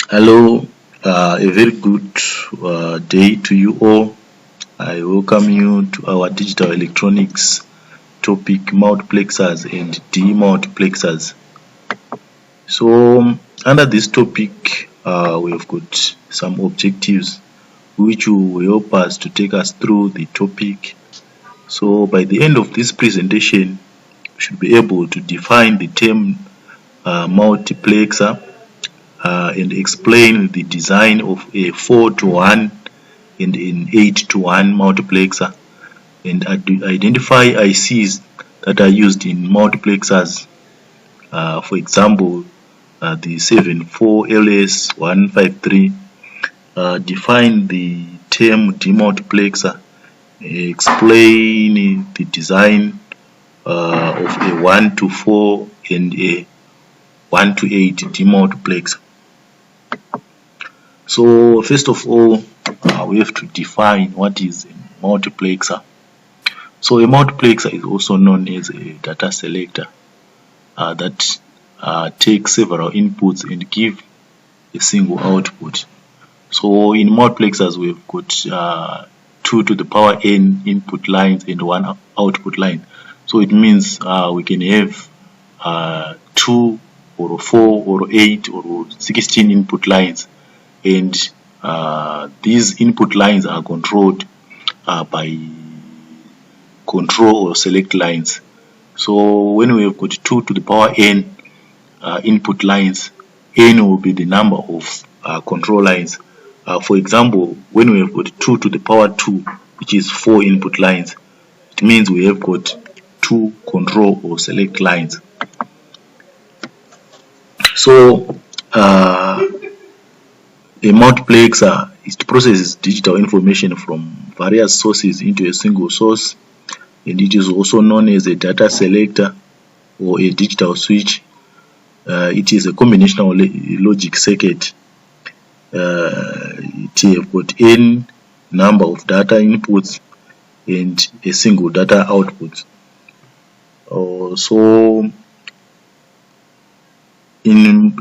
Hello, a very good day to you all. I welcome you to our digital electronics topic, multiplexers and demultiplexers. So, under this topic, we have got some objectives which will help us to take us through the topic. So, by the end of this presentation, we should be able to define the term multiplexer and explain the design of a 4-to-1 and an 8-to-1 multiplexer, and identify ICs that are used in multiplexers. For example, the 74LS153. Define the term demultiplexer, explain the design of a 1-to-4 and a 1-to-8 demultiplexer. So first of all, we have to define what is a multiplexer. So a multiplexer is also known as a data selector that takes several inputs and give a single output. So in multiplexers we've got 2 to the power n input lines and 1 output line. So it means we can have 2 or 4 or 8 or 16 input lines, and these input lines are controlled by control or select lines. So when we have got 2 to the power n input lines, n will be the number of control lines. For example, when we have got 2 to the power 2, which is 4 input lines, it means we have got 2 control or select lines. So a multiplexer processes digital information from various sources into a single source, and it is also known as a data selector or a digital switch. It is a combinational logic circuit. It have got n number of data inputs and a single data output. So in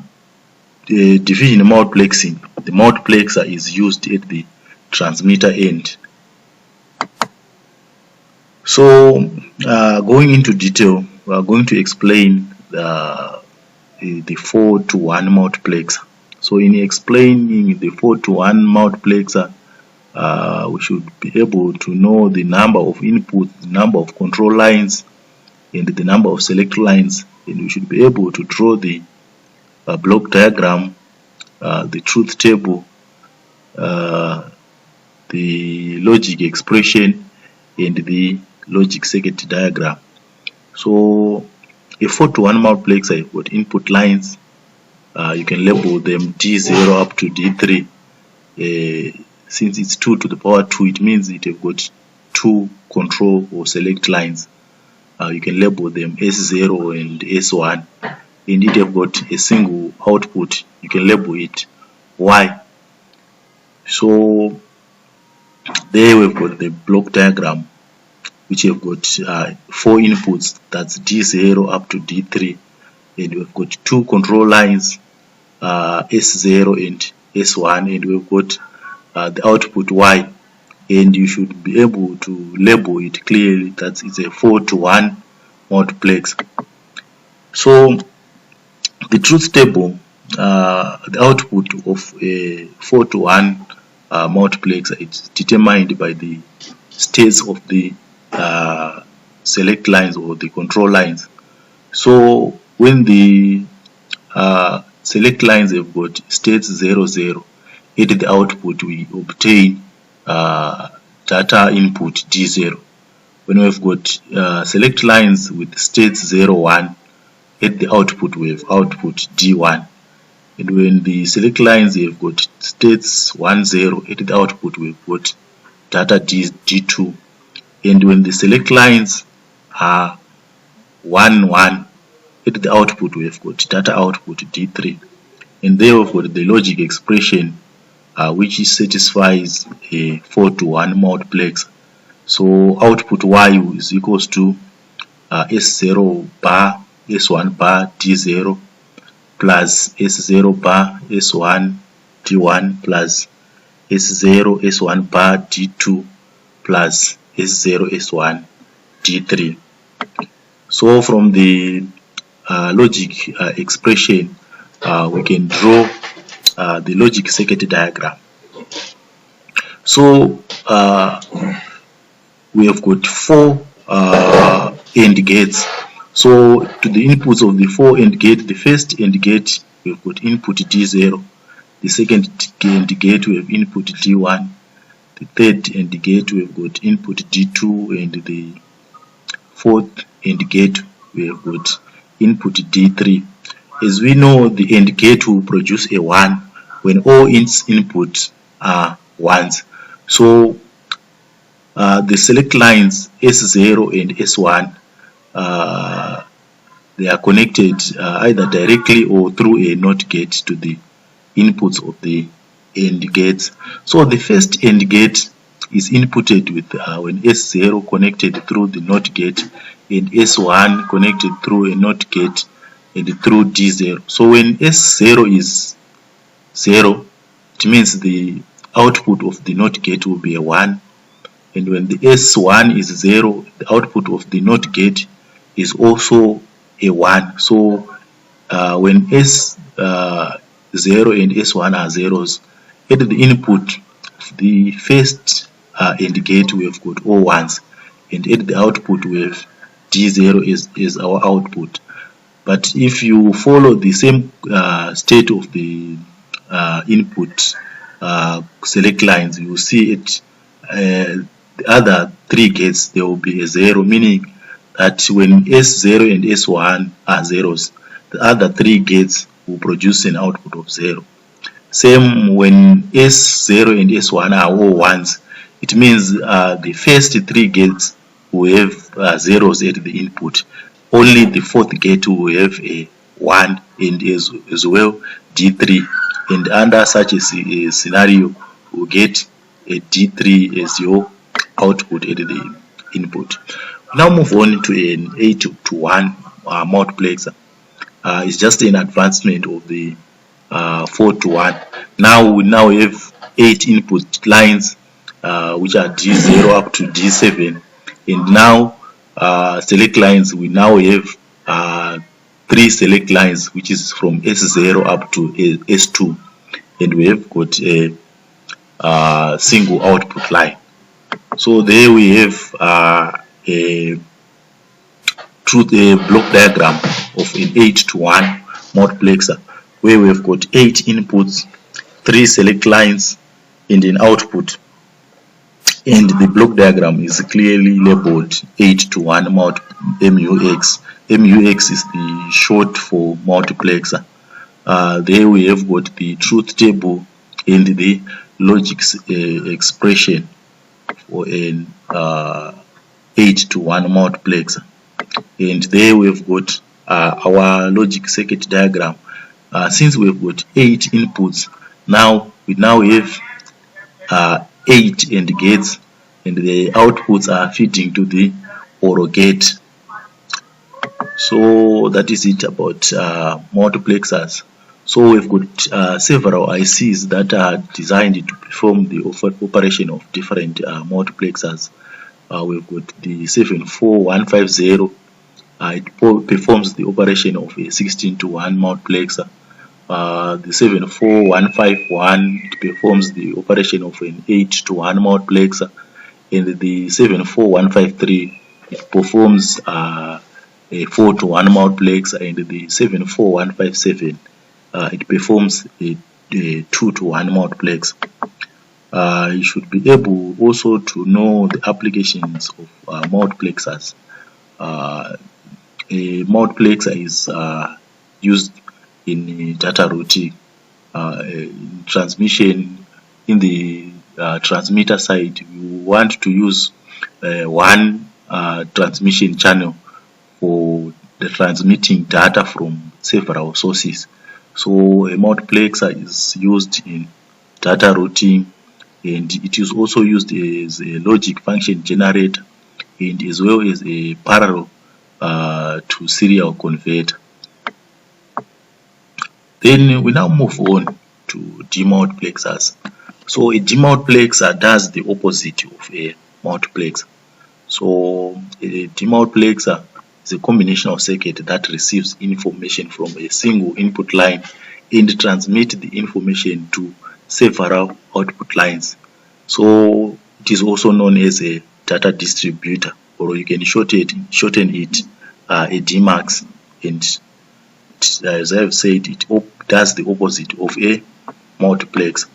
the division multiplexing, the multiplexer is used at the transmitter end. So going into detail, we are going to explain the 4-to-1 multiplexer. So in explaining the 4-to-1 multiplexer, we should be able to know the number of inputs, the number of control lines, and the number of select lines, and we should be able to draw the block diagram, the truth table, the logic expression, and the logic circuit diagram. So a 4-to-1 multiplexer, you've got input lines. You can label them D0 up to D3. Since it's 2 to the power 2, it means it have got 2 control or select lines. You can label them S0 and S1, and it have got a single output. You can label it Y. So there we've got the block diagram, which have got 4 inputs, that's D0 up to D3, and we've got 2 control lines, S0 and S1, and we've got the output Y, and you should be able to label it clearly that it's a 4-to-1 multiplex. So the truth table, the output of a 4-to-1 multiplexer, it's determined by the states of the select lines or the control lines. So when the select lines have got states 0, 0, at the output we obtain data input D0. When we've got select lines with states 0, 1, at the output we have output D1. And when the select lines have got states 1, 0, at the output we've got data D2. And when the select lines are 1, 1, at the output we have got data output D3. And there we've got the logic expression which satisfies a 4-to-1 multiplex. So output Y is equals to S0 bar S1 bar D0 plus S0 bar S1 D1 plus S0 S1 bar D2 plus S0 S1 D3. So from the logic expression, we can draw the logic circuit diagram. So we have got 4 AND gates. So to the inputs of the 4 AND gate, the first AND gate we have got input D0, the second AND gate we have input D1, the third AND gate we have got input D2, and the fourth AND gate we have got input D3. As we know, the AND gate will produce a 1 when all its inputs are 1s. So the select lines S0 and S1, they are connected either directly or through a NOT gate to the inputs of the AND gates. So the first AND gate is inputted with when S0 connected through the NOT gate and S1 connected through a NOT gate and through D0. So when S0 is 0, it means the output of the NOT gate will be a 1, and when the S1 is 0, the output of the NOT gate is also a 1. So when S0 and S1 are zeros, at the input of the first AND gate we have got all 1s, and at the output we have D0 is our output. But if you follow the same state of the input select lines, you will see it the other 3 gates there will be a 0, meaning that when S0 and S1 are zeros, the other 3 gates will produce an output of 0. Same when S0 and S1 are all 1s, it means the first 3 gates will have zeros at the input. Only the 4th gate will have a 1 and as well D3, and under such a scenario you get a D3 as your output at the input. Now move on to an 8-to-1 multiplexer. It's just an advancement of the 4-to-1. Now we have 8 input lines which are D0 up to D7, and now select lines, we now have 3 select lines which is from S0 up to S2, and we have got a single output line. So there we have a block diagram of an 8-to-1 multiplexer, where we have got 8 inputs, 3 select lines, and an output. And the block diagram is clearly labeled 8-to-1 MUX. MUX is the short for multiplexer. There we have got the truth table and the logic expression for an 8-to-1 multiplexer. And there we've got our logic circuit diagram. Since we've got 8 inputs, now we have 8 AND gates, and the outputs are feeding to the OR gate. So that is it about multiplexers. So we've got several ICs that are designed to perform the operation of different multiplexers. We've got the 74150. It performs the operation of a 16-to-1 multiplexer. The 74151, it performs the operation of an 8-to-1 multiplexer, and the 74153, it performs a 4-to-1 multiplexer, and the 74157, it performs a 2-to-1 multiplexer. You should be able also to know the applications of multiplexers. A multiplexer is used in data routing, in transmission. In the transmitter side, you want to use one transmission channel for the transmitting data from several sources. So a multiplexer is used in data routing, and it is also used as a logic function generator and as well as a parallel to serial converter. Then we now move on to demultiplexers. So a demultiplexer does the opposite of a multiplexer. So a demultiplexer is a combination of circuit that receives information from a single input line and transmits the information to several output lines. So it is also known as a data distributor, or you can shorten it a DMAX, and as I've said, it does the opposite of a multiplex.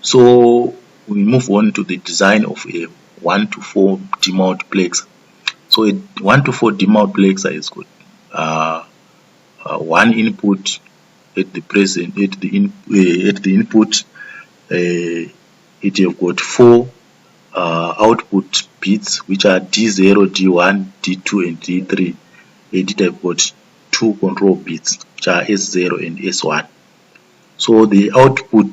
So we move on to the design of a 1-to-4 demultiplexer. So a 1-to-4 demultiplexer is good. One input at the input. It have got 4 output bits, which are D0, D1, D2, and D3. And it have got 2 control bits, which are S0 and S1. So the outputs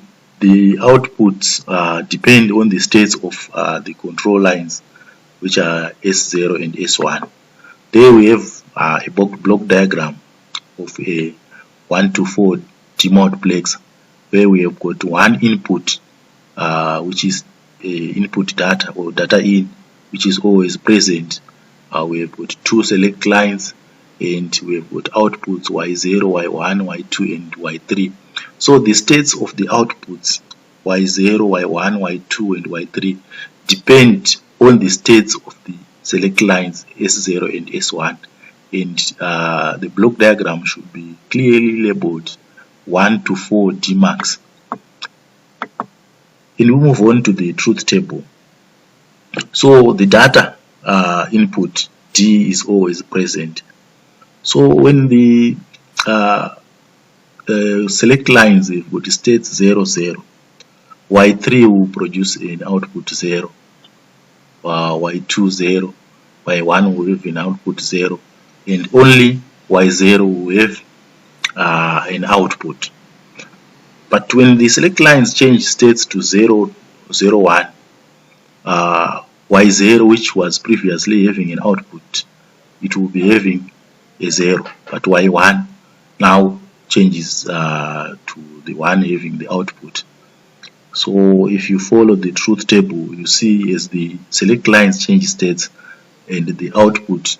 depend on the states of the control lines, which are S0 and S1. There we have a block diagram of a 1-to-4 demultiplexer, where we have got one input, which is input data or data in, which is always present. We have got 2 select lines, and we have got outputs Y0, Y1, Y2, and Y3. So the states of the outputs Y0, Y1, Y2, and Y3 depend on the states of the select lines S0 and S1, and the block diagram should be clearly labeled 1-to-4 DMAX. And we move on to the truth table. So the data input D is always present. So when the select lines have got states 0, 0, Y3 will produce an output 0, Y2 0, Y1 will have an output 0, and only Y0 will have an output. But when the select lines change states to 0, 0, 1, Y0, which was previously having an output, it will be having a 0, but Y1 now changes to the 1 having the output. So if you follow the truth table, you see as the select lines change states and the output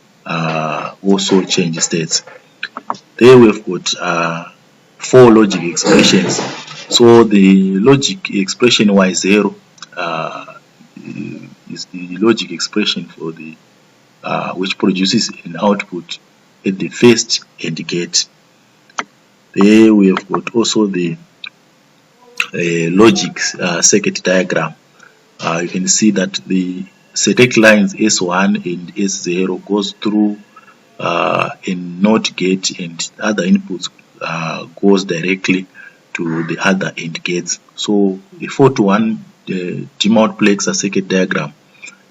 also change states. There we've got 4 logic expressions. So the logic expression Y0 is the logic expression for the which produces an output at the first AND gate. There we have got also the logic circuit diagram. You can see that the select lines S1 and S0 goes through a NOT gate, and other inputs goes directly to the other AND gates. So the 4-to-1 demultiplexer circuit diagram,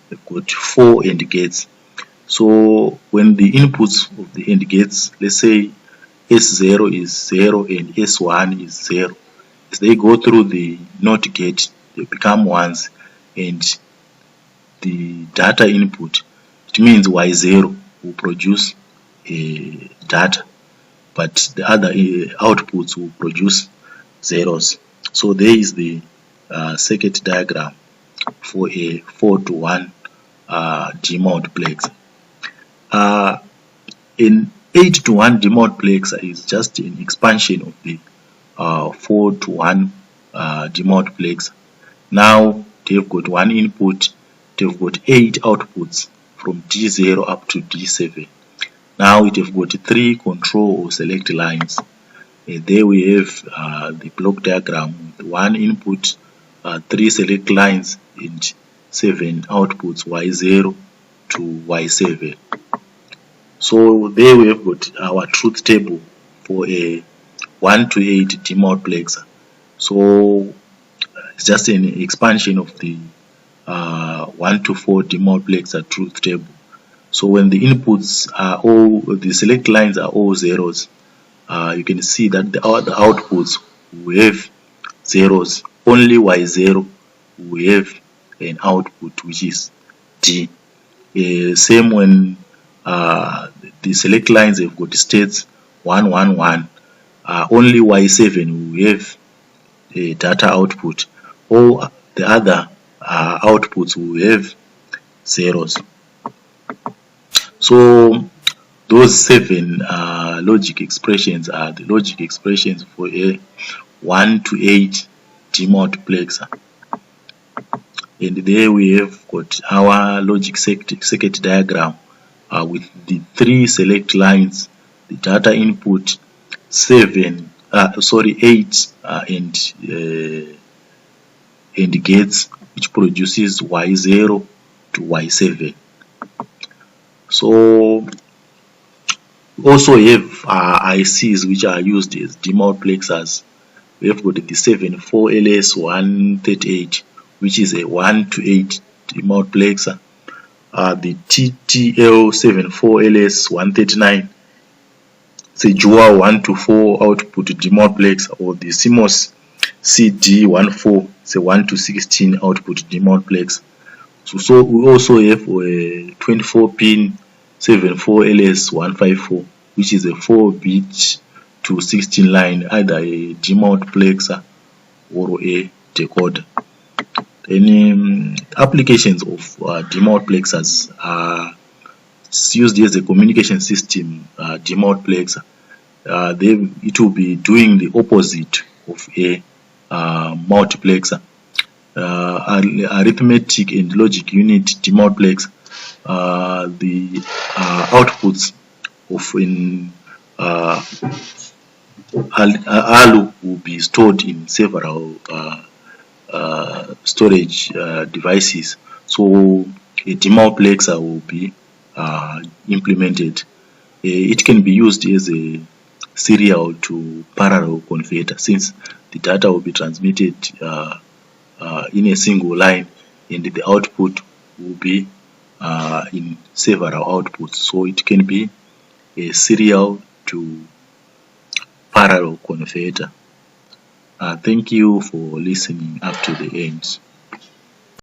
we've got 4 AND gates. So when the inputs of the AND gates, let's say S0 is 0 and S1 is 0, as they go through the NOT gate, they become 1s, and the data input, it means Y0 will produce data, but the other outputs will produce zeros. So there is the circuit diagram for a 4-to-1 demultiplexer. An 8-to-1 demultiplexer is just an expansion of the 4-to-1 demultiplexer. Now they've got one input, they've got 8 outputs from D0 up to D7. Now it have got 3 control or select lines. There we have the block diagram with 1 input, 3 select lines, and 7 outputs Y0 to Y7. So there we have got our truth table for a 1-to-8 demultiplexer. So it's just an expansion of the 1-to-4 demultiplexer truth table. So when the inputs are all, the select lines are all zeros, you can see that the outputs will have zeros. Only Y0 will have an output, which is D. Same when the select lines have got states 1, 1, 1. only Y7 will have a data output, or the other outputs will have zeros. So those 7 logic expressions are the logic expressions for a 1 to 8 demultiplexer. And there we have got our logic circuit diagram with the 3 select lines, the data input 8 and gates, which produces Y0 to Y7. So we also have ICs which are used as demultiplexers. We have got the 74LS138, which is a 1 to 8 demultiplexer. The TTL74LS139, it's a dual 1 to 4 output demultiplexer, or the CMOS CD14, it's a 1 to 16 output demultiplexer. So we also have a 24-pin 74LS154, which is a 4-bit to 16 line, either a demultiplexer or a decoder. Any applications of demultiplexers are used as a communication system demultiplexer. It will be doing the opposite of a multiplexer. Arithmetic and logic unit demultiplex, the outputs of an ALU will be stored in several storage devices. So a demultiplexer will be implemented. It can be used as a serial to parallel converter, since the data will be transmitted in a single line, and the output will be in several outputs. So it can be a serial to parallel converter. Thank you for listening up to the end.